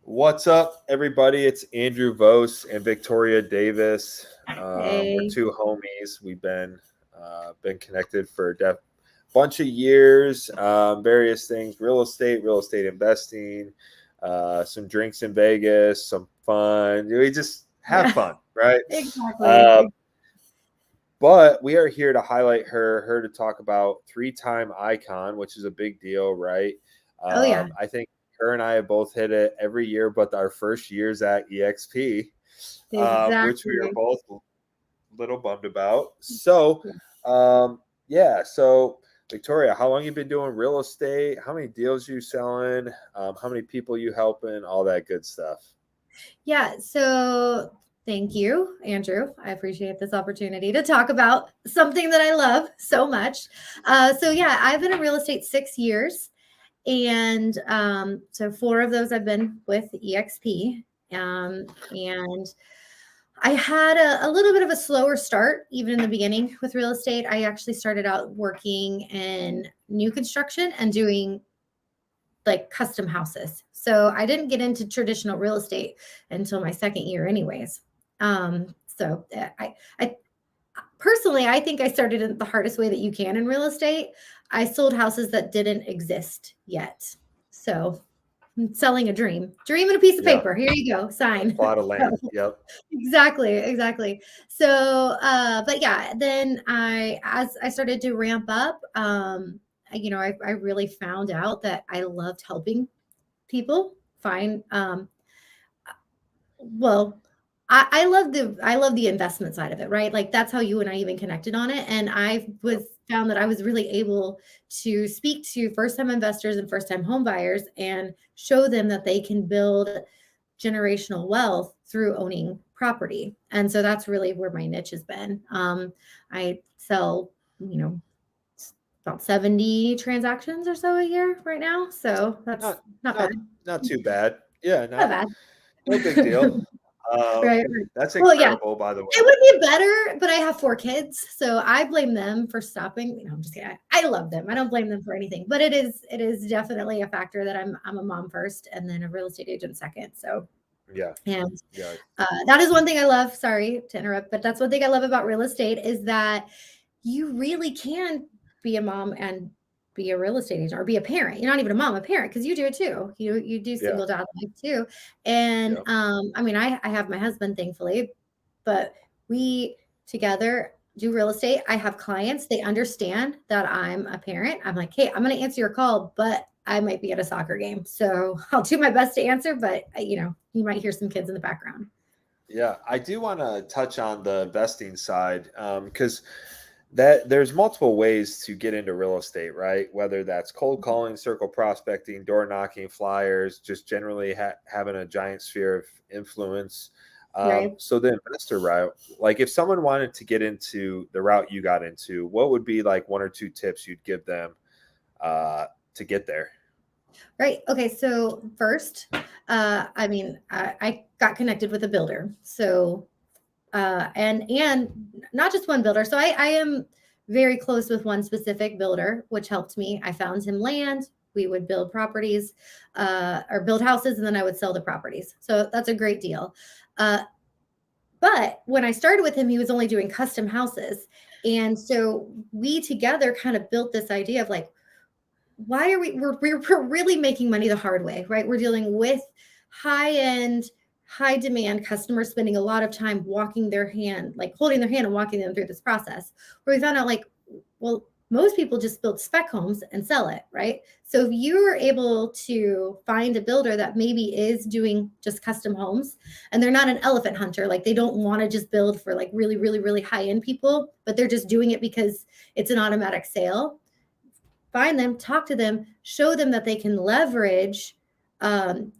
What's up, everybody? It's Andrew Vos and Victoria Davis. We're Hey. two homies. We've been connected for a bunch of years. Various things: real estate investing, some drinks in Vegas, some fun. We just have Yeah, fun, right? exactly. Uh, but we are here to highlight her to talk about three-time icon, which is a big deal, right? Oh yeah, I think her and I have both hit it every year, but our first years at EXP, which we are exactly. both a little bummed about. So, yeah. So, Victoria, how long you been doing real estate? How many deals you selling? How many people you helping? All that good stuff. Yeah, so thank you, Andrew. I appreciate this opportunity to talk about something that I love so much. So yeah, I've been in real estate 6 years, and so four of those I've been with EXP. And I had a little bit of a slower start, even in the beginning with real estate. I actually started out working in new construction and doing like custom houses. So I didn't get into traditional real estate until my second year, anyways. So I personally, I think I started in the hardest way that you can in real estate. I sold houses that didn't exist yet. So selling a dream and a piece of Yeah, paper. Here you go, a sign. plot of So, land. Yep. exactly. So, but yeah, then as I started to ramp up, I really found out that I loved helping people find, well, I love the investment side of it, right? Like that's how you and I even connected on it. And I Yep. was found that I was really able to speak to first time investors and first time home buyers and show them that they can build generational wealth through owning property. And so that's really where my niche has been. I sell, you know, about 70 transactions or so a year right now. So that's Not not bad. not not too bad. Yeah, Not not bad. no big deal. Right, right. That's Well, yeah, incredible, by the way. it would be better, but I have 4 kids, so I blame them for stopping. I'm just kidding. I love them. I don't blame them for anything, but it is definitely a factor that I'm a mom first and then a real estate agent second. So, Yeah, and yeah, that is one thing I love. Sorry to interrupt, but that's one thing I love about real estate is that you really can be a mom and be a real estate agent or be a parent. You're not even a mom, a parent, because you do it too. You do yeah, single dad life too. And yeah. I mean, I have my husband, thankfully, but we together do real estate. I have clients, they understand that I'm a parent. I'm like, hey, I'm going to answer your call, but I might be at a soccer game. So I'll do my best to answer, but you might hear some kids in the background. Yeah, I do want to touch on the investing side because that there's multiple ways to get into real estate, right? Whether that's cold calling, circle prospecting, door knocking, flyers, just generally having a giant sphere of influence. Right. So the investor route, like if someone wanted to get into the route you got into, what would be like one or two tips you'd give them to get there? Right. Okay. So first, I mean, I got connected with a builder. So and not just one builder. So I am very close with one specific builder, which helped me. I found him land. We would build properties, or build houses, and then I would sell the properties. So that's a great deal. Uh, but when I started with him, he was only doing custom houses. And so we together kind of built this idea of like, why are we're really making money the hard way, right? We're dealing with high end, high demand customers spending a lot of time walking their hand, like holding their hand and walking them through this process. Where we found out like, well, most people just build spec homes and sell it, right? So if you're able to find a builder that maybe is doing just custom homes and they're not an elephant hunter, like they don't want to just build for like really high end people, but they're just doing it because it's an automatic sale, find them, talk to them, show them that they can leverage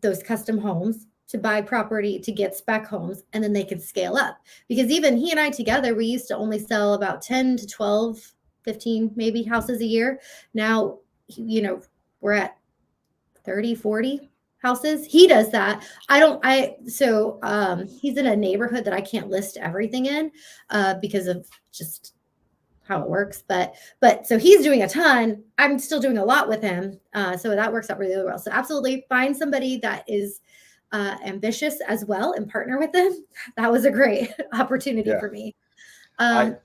those custom homes to buy property to get spec homes, and then they can scale up. Because even he and I together, we used to only sell about 10 to 12, 15 maybe houses a year. Now, we're at 30, 40 houses. He does that. I don't, I, so he's in a neighborhood that I can't list everything in because of just how it works. But so he's doing a ton. I'm still doing a lot with him. So that works out really well. So absolutely find somebody that is ambitious as well and partner with them, that was a great opportunity Yeah. for me. I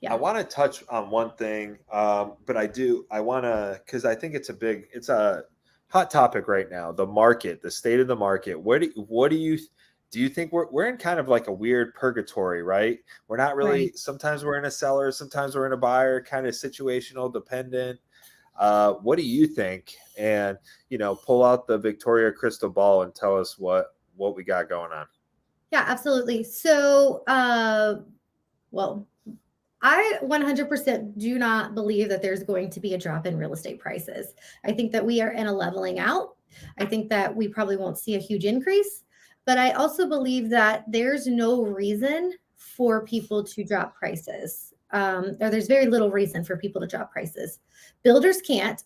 I Yeah, want to touch on one thing, but I want to, because I think it's a hot topic right now. The market, the state of the market. What do you think we're in kind of like a weird purgatory, right? We're not right. really. Sometimes we're in a seller, sometimes we're in a buyer, kind of situational dependent. What do you think? And pull out the Victoria crystal ball and tell us what we got going on. Yeah, absolutely. So, well, I 100% do not believe that there's going to be a drop in real estate prices. I think that we are in a leveling out. I think that we probably won't see a huge increase, but I also believe that there's no reason for people to drop prices. Or there's very little reason for people to drop prices. Builders can't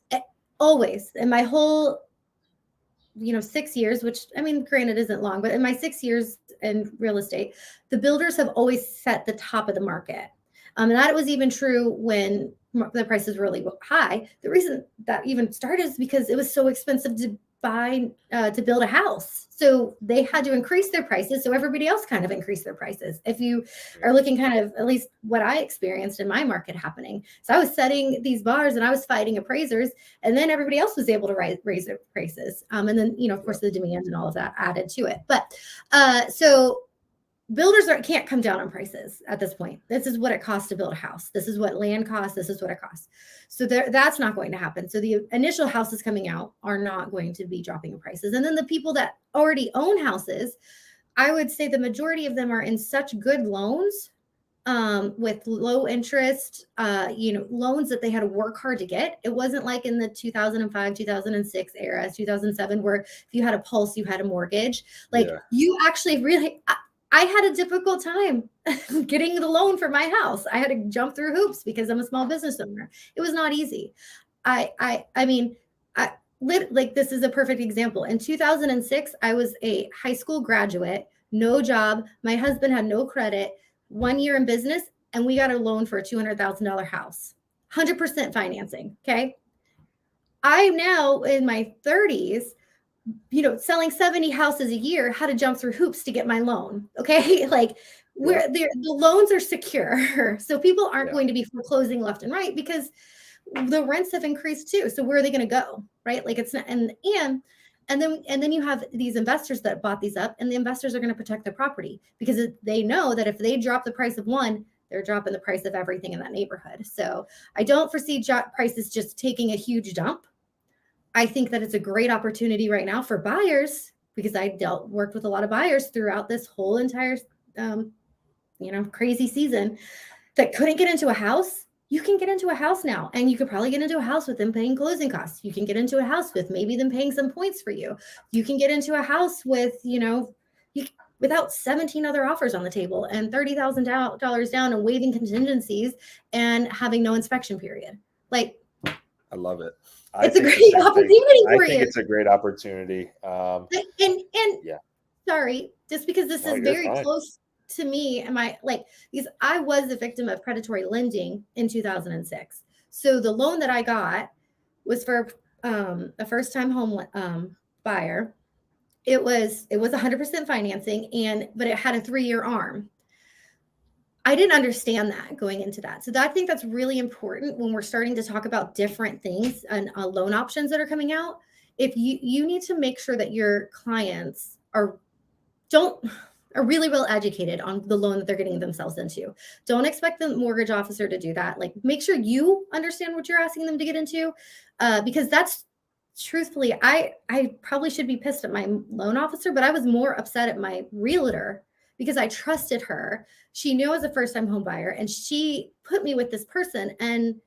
always. In my whole 6 years, which I mean, granted isn't long, but in my 6 years in real estate, the builders have always set the top of the market. And that was even true when the prices were really high. The reason that even started is because it was so expensive to to build a house. So they had to increase their prices. So everybody else kind of increased their prices. If you are looking kind of at least what I experienced in my market happening. So I was setting these bars and I was fighting appraisers, and then everybody else was able to raise their prices. And then, of course, the demand and all of that added to it. But so builders can't come down on prices at this point. This is what it costs to build a house. This is what land costs. This is what it costs. So that's not going to happen. So the initial houses coming out are not going to be dropping in prices. And then the people that already own houses, I would say the majority of them are in such good loans, with low interest, loans that they had to work hard to get. It wasn't like in the 2005, 2006 era, 2007, where if you had a pulse, you had a mortgage. Like Yeah. you actually really, I had a difficult time getting the loan for my house. I had to jump through hoops because I'm a small business owner. It was not easy. I mean, like this is a perfect example. In 2006, I was a high school graduate, no job. My husband had no credit, 1 year in business, and we got a loan for a $200,000 house, 100% financing. Okay. I'm now in my 30s, selling 70 houses a year, how to jump through hoops to get my loan. Okay. Like Yeah. the loans are secure. So people aren't Yeah. going to be foreclosing left and right because the rents have increased too. So where are they going to go? Right. Like it's not, and then you have these investors that bought these up, and the investors are going to protect their property because they know that if they drop the price of one, they're dropping the price of everything in that neighborhood. So I don't foresee prices just taking a huge dump. I think that it's a great opportunity right now for buyers because I worked with a lot of buyers throughout this whole entire, crazy season that couldn't get into a house. You can get into a house now, and you could probably get into a house with them paying closing costs. You can get into a house with maybe them paying some points for you. You can get into a house with, without 17 other offers on the table and $30,000 down and waiving contingencies and having no inspection period. Like, I love it. I it's a think the great same thing. opportunity I for think you. it's a great opportunity. And Yeah. sorry, just because this No, is you're very fine. close to me, I was a victim of predatory lending in 2006. So the loan that I got was for a first time home buyer. It was 100% financing, but it had a 3-year arm. I didn't understand that going into that. So I think that's really important when we're starting to talk about different things and loan options that are coming out. If you need to make sure that your clients don't are really well educated on the loan that they're getting themselves into. Don't expect the mortgage officer to do that. Like, make sure you understand what you're asking them to get into, because that's truthfully, I probably should be pissed at my loan officer, but I was more upset at my realtor because I trusted her. She knew I was a first time home buyer, and she put me with this person. And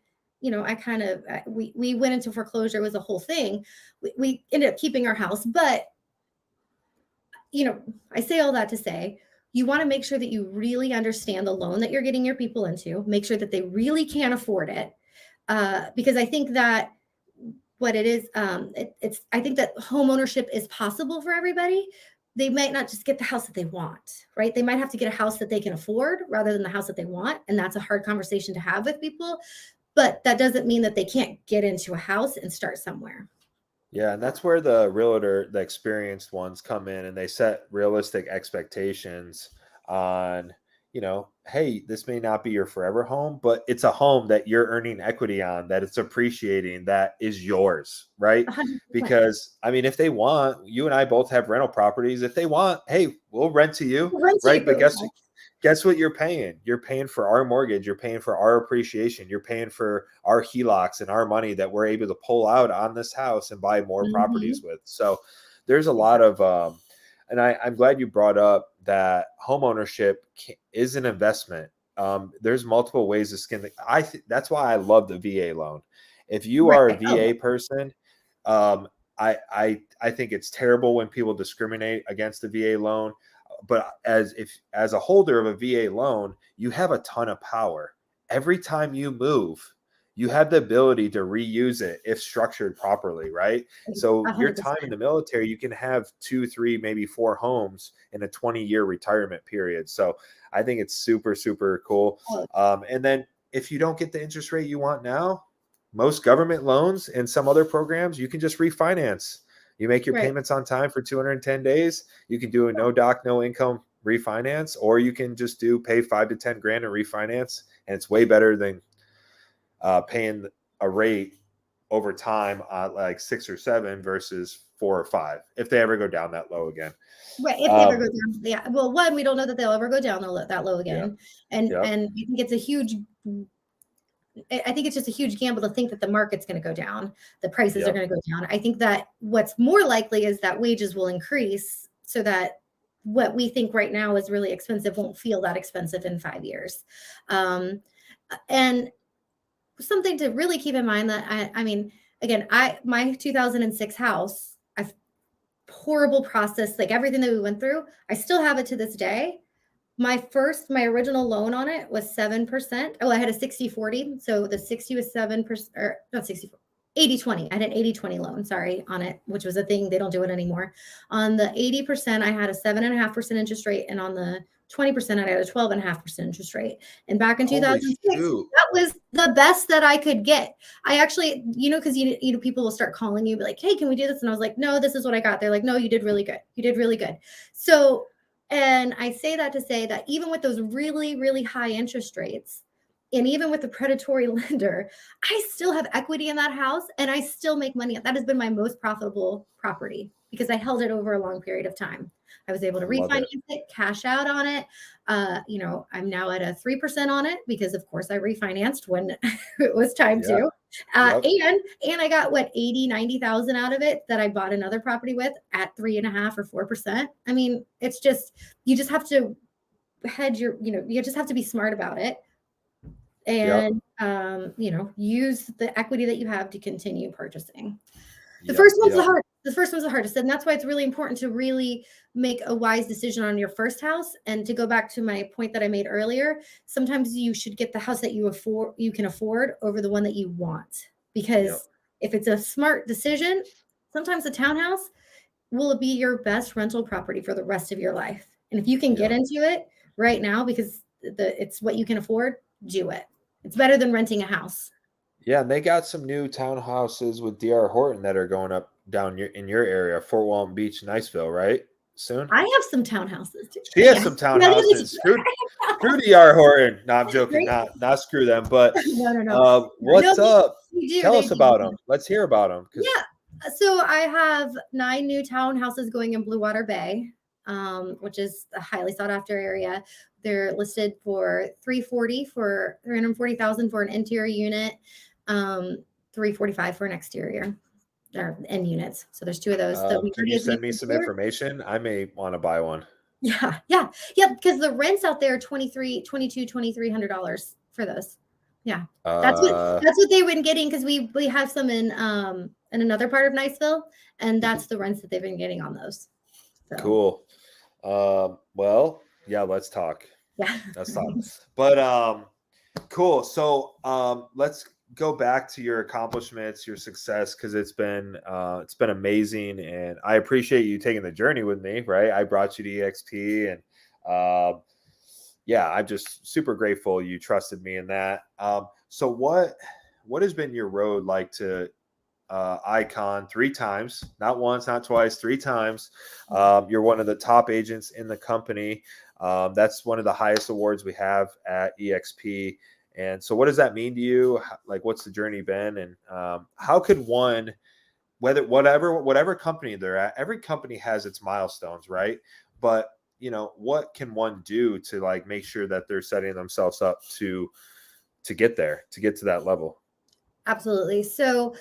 I kind of we went into foreclosure. It was a whole thing. We ended up keeping our house, but I say all that to say, you want to make sure that you really understand the loan that you're getting your people into, make sure that they really can afford it. Because I think that what it is, I think that home ownership is possible for everybody. They might not just get the house that they want, right? They might have to get a house that they can afford rather than the house that they want. And that's a hard conversation to have with people. But that doesn't mean that they can't get into a house and start somewhere. Yeah, and that's where the experienced ones come in and they set realistic expectations on, hey, this may not be your forever home, but it's a home that you're earning equity on, that it's appreciating, that is yours, right? 100%. Because I mean, if they want, you and I both have rental properties. If they want, hey, we'll rent to you, Rent to right? But you. guess what you're paying? You're paying for our mortgage. You're paying for our appreciation. You're paying for our HELOCs and our money that we're able to pull out on this house and buy more properties Mhm. with. So there's a lot Exactly. of, and I'm glad you brought up that home ownership is an investment. There's multiple ways to skin. That's why I love the VA loan. If you Right. are a Oh, VA person, um, I think it's terrible when people discriminate against the VA loan, but as a holder of a VA loan, you have a ton of power. Every time you move, you have the ability to reuse it if structured properly, right? So your time in 100%. the military, you can have 2, 3, maybe 4 homes in a 20-year retirement period. So I think it's super, super cool. Oh, And then if you don't get the interest rate you want now, most government loans and some other programs, you can just refinance. You make your right. payments on time for 210 days. You can do a no doc, no income refinance, or you can just pay 5 to 10 grand and refinance. And it's way better than paying a rate over time like 6 or 7 versus 4 or 5 if they ever go down that low again. Right, if they ever go Um, down, yeah. Well, one, we don't know that they'll ever go down that low yeah. again, and Yep. I think it's a huge. I think it's just a huge gamble to think that the market's going to go down, the prices are Yep. going to go down. I think that what's more likely is that wages will increase so that what we think right now is really expensive won't feel that expensive in 5 years. And something to really keep in mind that I mean, again, my 2006 house, I horrible process, like everything that we went through, I still have it to this day. My original loan on it was 7%. Oh, I had a 60/40. So the 60 was 7%, or not 60, 80/20. I had an 80/20 loan, sorry, on it, which was a thing. They don't do it anymore. On the 80%, I had a 7.5% interest rate. And on the 20%, I had a 12.5% interest rate. And back in Holy 2006, shoot. that was the best that I could get. I actually, because people will start calling you, be like, hey, can we do this? And I was like, no, this is what I got. They're like, no, you did really good. You did really good. So, and I say that to say that even with those really, really high interest rates, and even with the predatory lender, I still have equity in that house and I still make money. That has been my most profitable property because I held it over a long period of time. I was able I to love refinance it. it, cash out on it. I'm now at a 3% on it because, of course, I refinanced when it was time Yeah. to. Yep. And I got what 80, 90,000 out of it that I bought another property with at 3.5 or 4%. I mean, it's just you just have to you just have to be smart about it Yep. and use the equity that you have to continue purchasing. The Yep. first one's the Yep. hardest. The first one's the hardest, and that's why it's really important to really make a wise decision on your first house. And to go back to my point that I made earlier, sometimes you should get the house that you can afford over the one that you want. Yep. Because if it's a smart decision, sometimes a townhouse will be your best rental property for the rest of your life. And if you can get Yep. into it right now because it's what you can afford, do it. It's better than renting a house. Yeah, and they got some new townhouses with DR Horton that are going up down in your area, Fort Walton Beach, Niceville, right? Soon. I have some townhouses too. She has Yeah. some Yeah, look at townhouses. Screw DR Horton. No, I'm joking. Right? Not screw them. But No, no, no. No, what's up? they do. Tell They us do. about them. Let's hear about them. Because Yeah. So I have 9 new townhouses going in Blue Water Bay, which is a highly sought after area. They're listed for 340,000 for an interior unit, 345 for an exterior or end units. So there's 2 of those. The can majority you is send me mixed some here. information? I may want to buy one. Yeah, yeah, yeah. Because the rents out there are 2,300 $2,300 for those. Yeah, that's what Uh, that's what they've been getting because we have some in another part of Niceville, and that's the rents that they've been getting on those. So cool. Well, yeah, let's talk. yeah. Let's talk. But cool. So let's go back to your accomplishments, your success, because it's been amazing, and I appreciate you taking the journey with me. Right, I brought you to EXP, and yeah, I'm just super grateful you trusted me in that. So what has been your road like to icon 3 times, not once, not twice, 3 times. You're one of the top agents in the company. That's one of the highest awards we have at EXP. And so what does that mean to you? Like, what's the journey been? And how could one, whatever company they're at, every company has its milestones, right? But what can one do to like make sure that they're setting themselves up to get there, to get to that level? Absolutely. So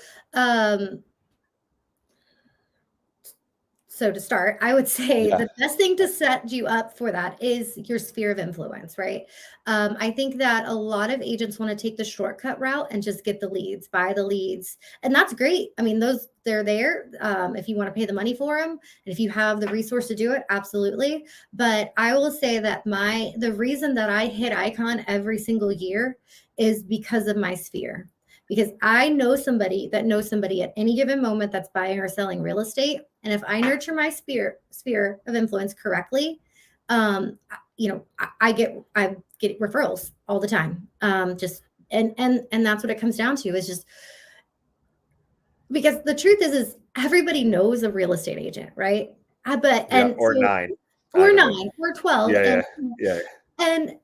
to start, I would say Yeah. the best thing to set you up for that is your sphere of influence, right? I think that a lot of agents want to take the shortcut route and just get the leads, buy the leads, and that's great. I mean, they're there if you want to pay the money for them, and if you have the resource to do it, absolutely. But I will say that the reason that I hit icon every single year is because of my sphere. Because I know somebody that knows somebody at any given moment that's buying or selling real estate. And if I nurture my sphere of influence correctly, um, I get referrals all the time. And that's what it comes down to, is just because the truth is everybody knows a real estate agent, right? But Yeah. and Or so nine. or Nine of them. 9 or 12, Yeah. and Yeah. Yeah. and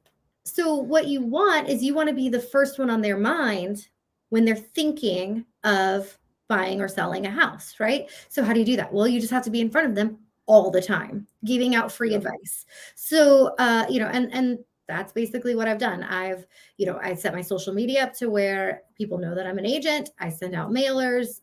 so what you want is you want to be the first one on their mind when they're thinking of buying or selling a house, right? So how do you do that? Well, you just have to be in front of them all the time, giving out free Yep. advice. So and that's basically what I've done. I set my social media up to where people know that I'm an agent. I send out mailers,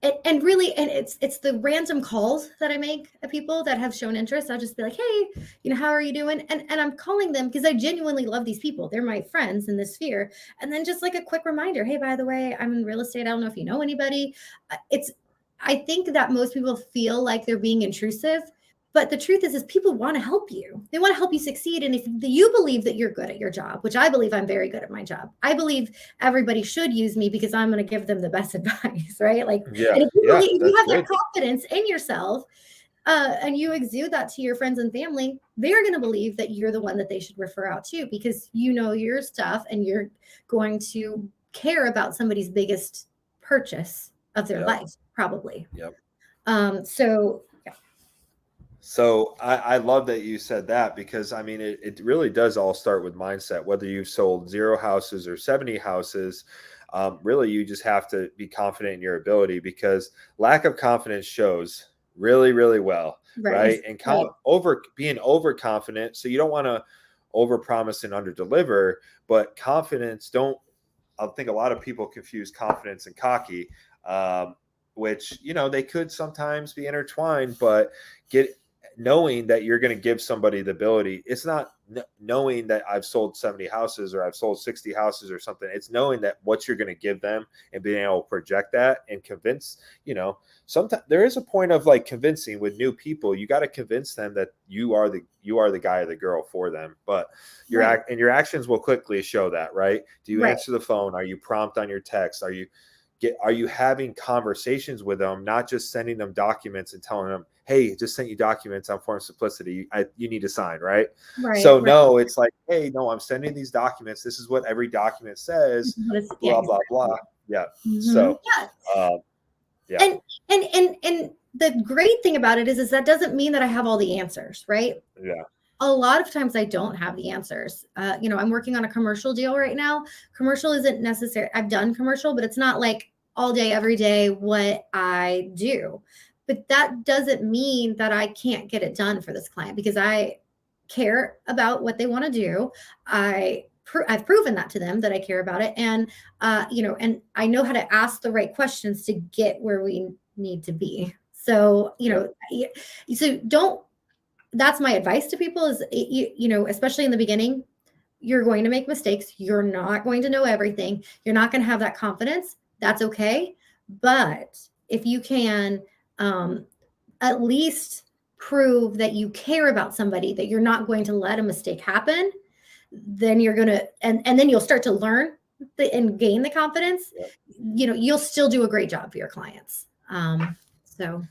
and really, and it's the random calls that I make at people that have shown interest. I'll just be like, hey, how are you doing? And I'm calling them because I genuinely love these people. They're my friends in this sphere. And then just like a quick reminder, hey, by the way, I'm in real estate. I don't know if you know anybody. I think that most people feel like they're being intrusive. But the truth is people want to help you. They want to help you succeed. And if you believe that you're good at your job, which I believe I'm very good at my job, I believe everybody should use me because I'm going to give them the best advice, right? Like, Yeah. and if you Yeah. believe, if you That's have that good. confidence in yourself, and you exude that to your friends and family, they're going to believe that you're the one that they should refer out to because you know your stuff and you're going to care about somebody's biggest purchase of their Yep. life, probably. Yep. So So I love that you said that, because I mean it really does all start with mindset. Whether you've sold 0 houses or 70 houses, really you just have to be confident in your ability, because lack of confidence shows really, really well, right, right? And right, being overconfident, so you don't want to overpromise and underdeliver, but confidence don't. I think a lot of people confuse confidence and cocky, um, which they could sometimes be intertwined, but get knowing that you're going to give somebody the ability. It's not knowing that I've sold 70 houses or I've sold 60 houses or something. It's knowing that what you're going to give them and being able to project that and convince. Sometimes there is a point of like convincing with new people. You got to convince them that you are the guy or the girl for them. But right, your actions will quickly show that, right? Do you right, answer the phone? Are you prompt on your text? Are you having conversations with them, not just sending them documents and telling them, hey, just sent you documents on Form Simplicity, you need to sign, right? right, So right. no, it's like, hey, no, I'm sending these documents. This is what every document says, Yeah, blah, blah, exactly. blah. Yeah. Mhm. So Yeah. yeah. And the great thing about it is that doesn't mean that I have all the answers, right? Yeah. A lot of times I don't have the answers. I'm working on a commercial deal right now. Commercial isn't necessary. I've done commercial, but it's not like all day, every day what I do. But that doesn't mean that I can't get it done for this client because I care about what they want to do. I've proven that to them that I care about it, and and I know how to ask the right questions to get where we need to be. So Yep. so don't that's my advice to people is especially in the beginning, you're going to make mistakes, you're not going to know everything, you're not going to have that confidence. That's okay. But if you can at least prove that you care about somebody, that you're not going to let a mistake happen, then you're going to and then you'll start to learn and gain the confidence. Yep. You'll still do a great job for your clients. So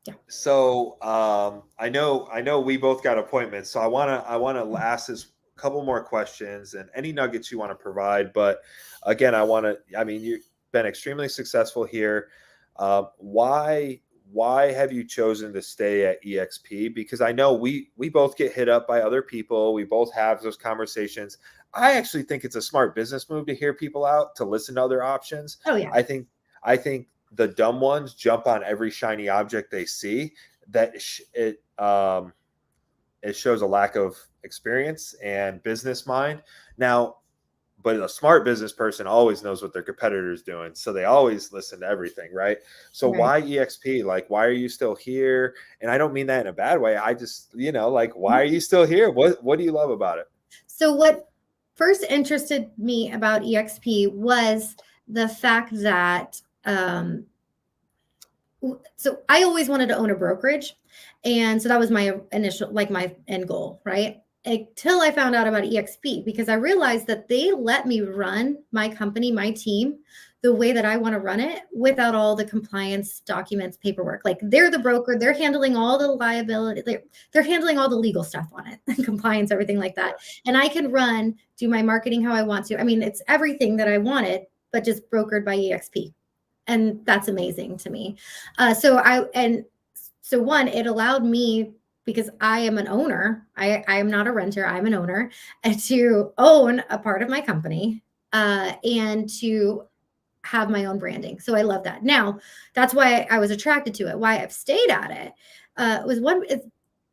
yeah. So I know we both got appointments. So I wanna ask this couple more questions and any nuggets you want to provide. But again, I mean been extremely successful here. Why have you chosen to stay at EXP? Because I know we both get hit up by other people. We both have those conversations. I actually think it's a smart business move to hear people out, to listen to other options. Oh yeah. I think the dumb ones jump on every shiny object they see. That it shows a lack of experience and business mind. Now, but a smart business person always knows what their competitor's doing, so they always listen to everything, right? So Right. why EXP? Like, why are you still here? And I don't mean that in a bad way. I just, like, why are you still here? What do you love about it? So what first interested me about EXP was the fact that so I always wanted to own a brokerage. And so that was my initial, like my end goal, right? Until I found out about EXP, because I realized that they let me run my company, my team, the way that I want to run it without all the compliance documents, paperwork. Like they're the broker, they're handling all the liability, they're handling all the legal stuff on it, compliance, everything like that. And I can do my marketing how I want to. I mean, it's everything that I wanted, but just brokered by EXP. And that's amazing to me. So one, it allowed me, because I am an owner, I am not a renter, I'm an owner, and to own a part of my company and to have my own branding. So I love that. Now, that's why I was attracted to it. Why I've stayed at it was one.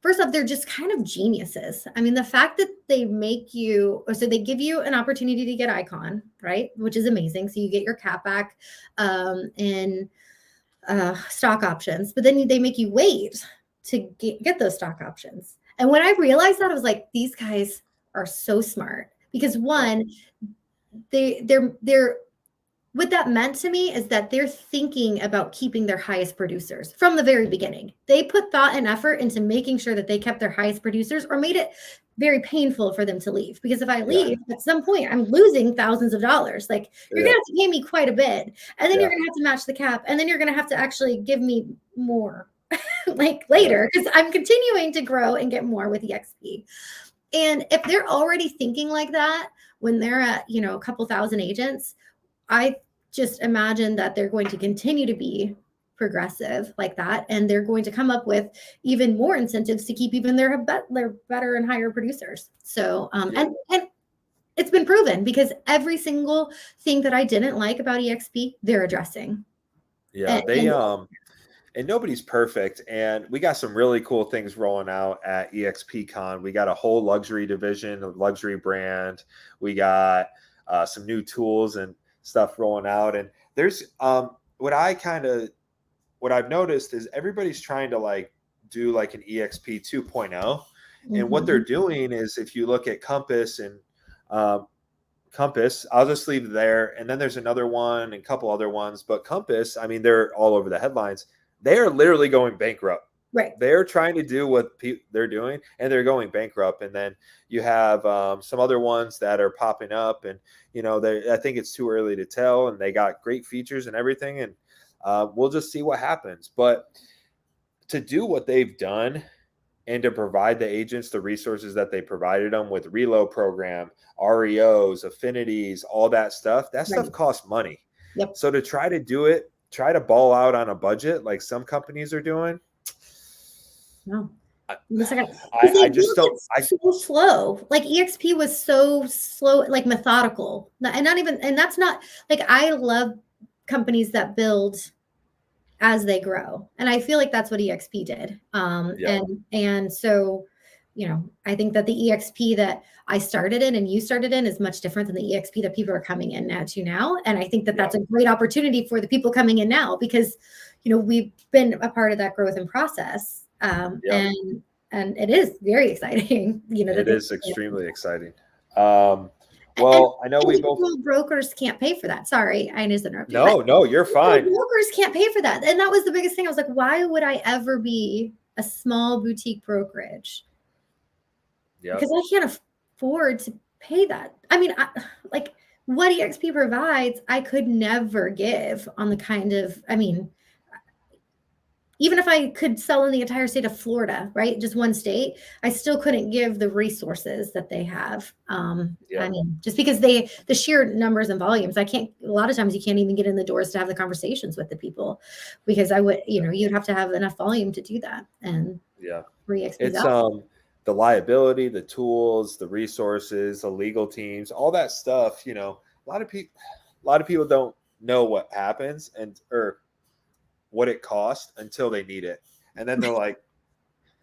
First off, they're just kind of geniuses. I mean, the fact that they make you, or so they give you an opportunity to get Icon, right? Which is amazing. So you get your cap back in stock options, but then they make you wait to get those stock options. And when I realized that, I was like, these guys are so smart, because one, they're what that meant to me is that they're thinking about keeping their highest producers from the very beginning. They put thought and effort into making sure that they kept their highest producers, or made it very painful for them to leave. Because if I leave, at some point, I'm losing thousands of dollars. Like, you're going to have to pay me quite a bit. And then you're going to have to match the cap. And then you're going to have to actually give me more like later, because I'm continuing to grow and get more with EXP. And if they're already thinking like that when they're at, a couple thousand agents, I just imagine that they're going to continue to be progressive like that, and they're going to come up with even more incentives to keep even their better and higher producers. So, and it's been proven, because every single thing that I didn't like about EXP, they're addressing. Yeah, and nobody's perfect. And we got some really cool things rolling out at EXP Con. We got a whole luxury division, a luxury brand. We got some new tools and stuff rolling out. And there's what I've noticed is everybody's trying to do like an EXP 2.0. And what they're doing is, if you look at Compass and Compass, I'll just leave it there. And then there's another one and a couple other ones. But Compass, I mean, they're all over the headlines. They are literally going bankrupt. Right. They're trying to do what they're doing, and they're going bankrupt. And then you have some other ones that are popping up, and I think it's too early to tell. And they got great features and everything, and we'll just see what happens. But to do what they've done, and to provide the agents the resources that they provided them with reload program, REOs, affinities, all that stuff costs money. Yep. So to try to do it, try to ball out on a budget like some companies are doing. No. I just don't. So slow. Like EXP was so slow, like methodical, and that's not like, I love companies that build as they grow, and I feel like that's what EXP did. And so, I think that the EXP that I started in and you started in is much different than the EXP that people are coming in now. And I think that that's a great opportunity for the people coming in now, because, we've been a part of that growth and process. And it is very exciting. It is extremely exciting. Well, I know we both brokers can't pay for that. Sorry, I just interrupted. No, you're fine. Brokers can't pay for that. And that was the biggest thing. I was like, why would I ever be a small boutique brokerage? Because I can't afford to pay that. I mean, what EXP provides, I could never give on the kind of, even if I could sell in the entire state of Florida, right, just one state, I still couldn't give the resources that they have. Yeah. I mean, just because the sheer numbers and volumes, I can't. A lot of times, you can't even get in the doors to have the conversations with the people, because I would, you'd have to have enough volume to do that and Yeah. 3x It's out. the liability, the tools, the resources, the legal teams, all that stuff, a lot of people don't know what happens or what it costs until they need it. And then they're like,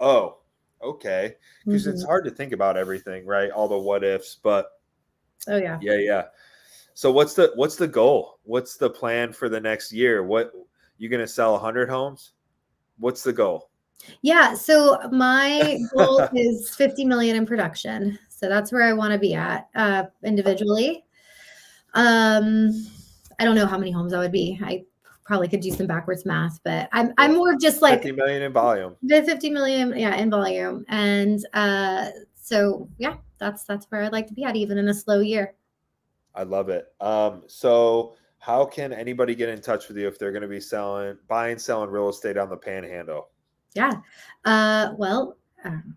"Oh, okay." Because it's Mhm. hard to think about everything, right? All the what ifs, but Oh yeah. yeah. So what's the goal? What's the plan for the next year? What you going to sell 100 homes? What's the goal? Yeah, so my goal is 50 million in production. So that's where I want to be at individually. I don't know how many homes that would be. I probably could do some backwards math, but I'm Yeah. more just like 50 million in volume. the 50 million, yeah, in volume. And so yeah, that's where I'd like to be at, even in a slow year. I love it. So how can anybody get in touch with you if they're going to be buying, selling real estate on the Panhandle? Yeah. Well,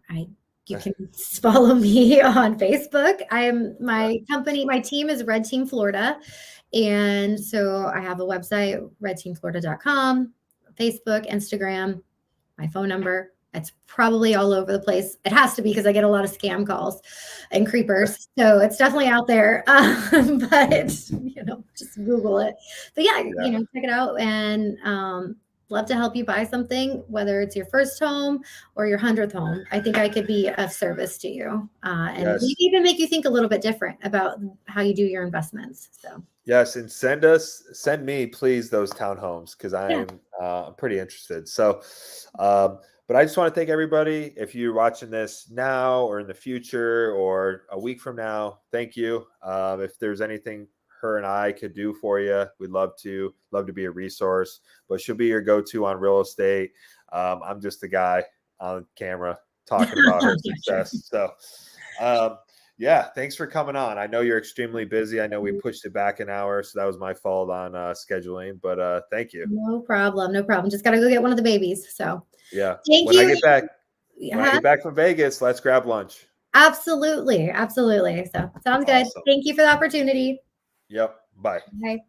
I you can follow me on Facebook. My company, my team is Red Team Florida. And so I have a website, redteamflorida.com, Facebook, Instagram, my phone number. It's probably all over the place. It has to be, because I get a lot of scam calls and creepers. So it's definitely out there. But just Google it. But yeah, Yeah. check it out, and love to help you buy something, whether it's your first home or your 100th home. I think I could be of service to you, and maybe Yes. even make you think a little bit different about how you do your investments. So Yes, and send me, please, those townhomes, because yeah, I'm pretty interested. So, but I just want to thank everybody. If you're watching this now or in the future or a week from now, thank you. If there's anything her and I could do for you, we'd love to be a resource. But she'll be your go-to on real estate. I'm just the guy on camera talking about her yeah, sure. success. So, yeah, thanks for coming on. I know you're extremely busy. I know we pushed it back an hour, so that was my fault on scheduling, but thank you. No problem. No problem. Just got to go get one of the babies. So Yeah. thank When I you. get back, when I Yeah, get back from Vegas, let's grab lunch. absolutely. Absolutely. So sounds good. Awesome. Thank you for the opportunity. Yep. Bye. Bye.